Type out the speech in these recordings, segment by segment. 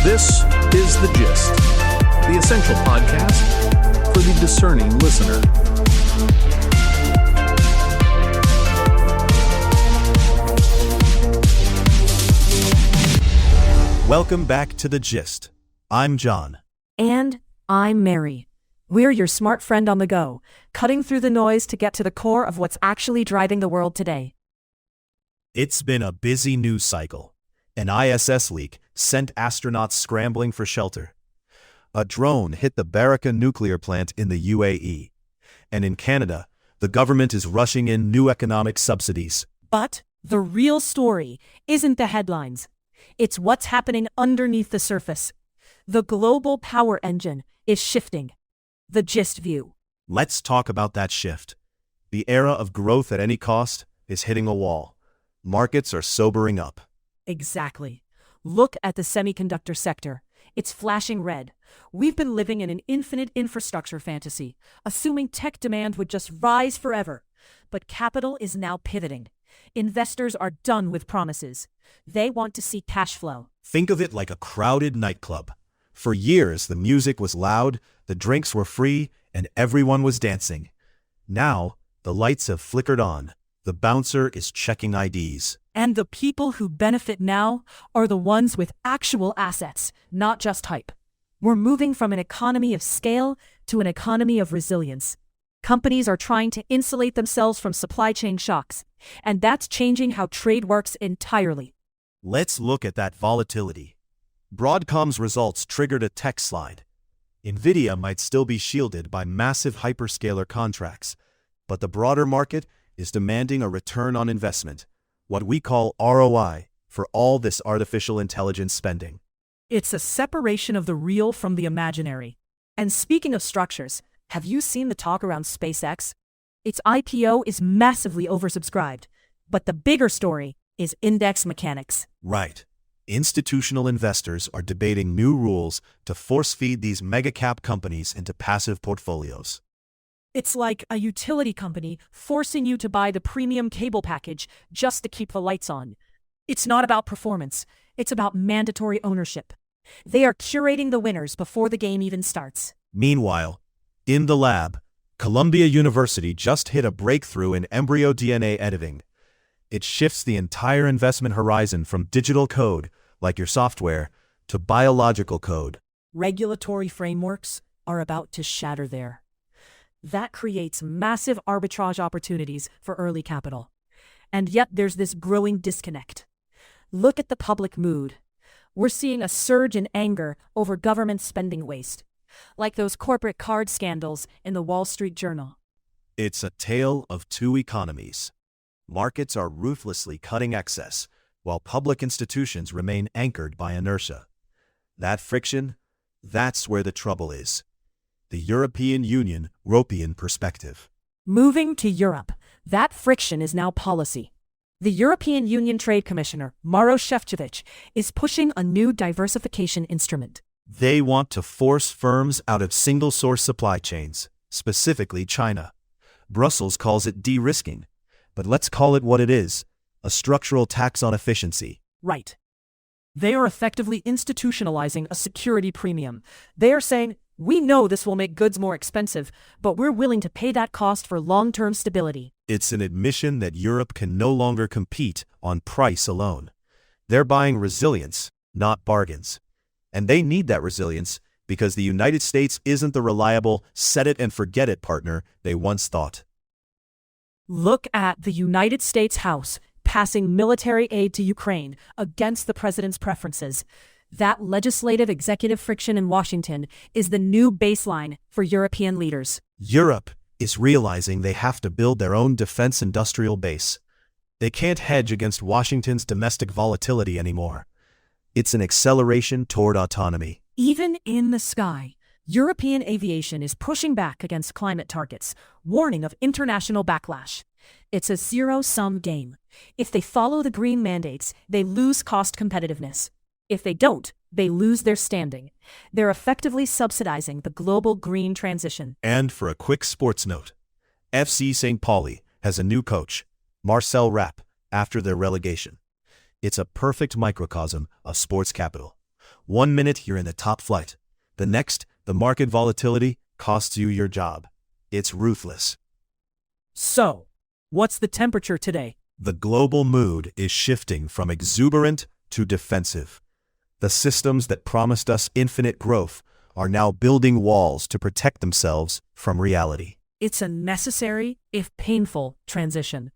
This is The Gist, the essential podcast for the discerning listener. Welcome back to The Gist. I'm John. And I'm Mary. We're your smart friend on the go, cutting through the noise to get to the core of what's actually driving the world today. It's been a busy news cycle. An ISS leak sent astronauts scrambling for shelter. A drone hit the Baraka nuclear plant in the UAE. And in Canada, the government is rushing in new economic subsidies. But the real story isn't the headlines. It's what's happening underneath the surface. The global power engine is shifting. The Gist view. Let's talk about that shift. The era of growth at any cost is hitting a wall. Markets are sobering up. Exactly. Look at the semiconductor sector. It's flashing red. We've been living in an infinite infrastructure fantasy, assuming tech demand would just rise forever. But capital is now pivoting. Investors are done with promises. They want to see cash flow. Think of it like a crowded nightclub. For years, the music was loud, the drinks were free, and everyone was dancing. Now, the lights have flickered on. The bouncer is checking IDs. And the people who benefit now are the ones with actual assets, not just hype. We're moving from an economy of scale to an economy of resilience. Companies are trying to insulate themselves from supply chain shocks, and that's changing how trade works entirely. Let's look at that volatility. Broadcom's results triggered a tech slide. Nvidia might still be shielded by massive hyperscaler contracts, but the broader market is demanding a return on investment, what we call ROI, for all this artificial intelligence spending. It's a separation of the real from the imaginary. And speaking of structures, have you seen the talk around SpaceX? Its IPO is massively oversubscribed, but the bigger story is index mechanics. Right. Institutional investors are debating new rules to force-feed these mega-cap companies into passive portfolios. It's like a utility company forcing you to buy the premium cable package just to keep the lights on. It's not about performance. It's about mandatory ownership. They are curating the winners before the game even starts. Meanwhile, in the lab, Columbia University just hit a breakthrough in embryo DNA editing. It shifts the entire investment horizon from digital code, like your software, to biological code. Regulatory frameworks are about to shatter there. That creates massive arbitrage opportunities for early capital. And yet there's this growing disconnect. Look at the public mood. We're seeing a surge in anger over government spending waste, like those corporate card scandals in the Wall Street Journal. It's a tale of two economies. Markets are ruthlessly cutting excess, while public institutions remain anchored by inertia. That friction, that's where the trouble is. The European Union perspective. Moving to Europe, that friction is now policy. The European Union Trade Commissioner Maroš Šefčovič is pushing a new diversification instrument. They want to force firms out of single-source supply chains, specifically China. Brussels calls it de-risking, but let's call it what it is, a structural tax on efficiency. Right. They are effectively institutionalizing a security premium. They are saying, we know this will make goods more expensive, but we're willing to pay that cost for long-term stability. It's an admission that Europe can no longer compete on price alone. They're buying resilience, not bargains. And they need that resilience because the United States isn't the reliable set-it-and-forget-it partner they once thought. Look at the United States House passing military aid to Ukraine against the president's preferences. That legislative-executive friction in Washington is the new baseline for European leaders. Europe is realizing they have to build their own defense industrial base. They can't hedge against Washington's domestic volatility anymore. It's an acceleration toward autonomy. Even in the sky, European aviation is pushing back against climate targets, warning of international backlash. It's a zero-sum game. If they follow the green mandates, they lose cost competitiveness. If they don't, they lose their standing. They're effectively subsidizing the global green transition. And for a quick sports note, FC St. Pauli has a new coach, Marcel Rapp, after their relegation. It's a perfect microcosm of sports capital. 1 minute you're in the top flight. The next, the market volatility costs you your job. It's ruthless. So, what's the temperature today? The global mood is shifting from exuberant to defensive. The systems that promised us infinite growth are now building walls to protect themselves from reality. It's a necessary, if painful, transition.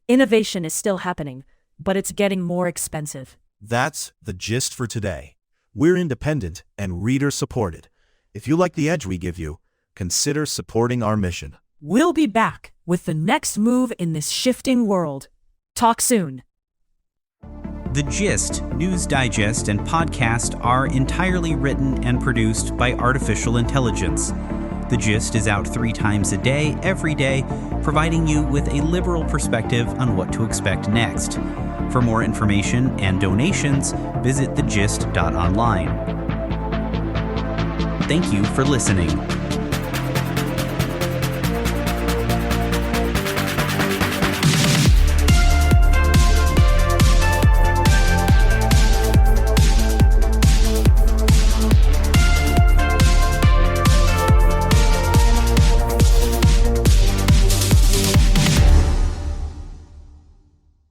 Innovation is still happening, but it's getting more expensive. That's the gist for today. We're independent and reader-supported. If you like the edge we give you, consider supporting our mission. We'll be back with the next move in this shifting world. Talk soon. The Gist, News Digest, and podcast are entirely written and produced by artificial intelligence. The Gist is out 3 times a day, every day, providing you with a liberal perspective on what to expect next. For more information and donations, visit thegist.online. Thank you for listening.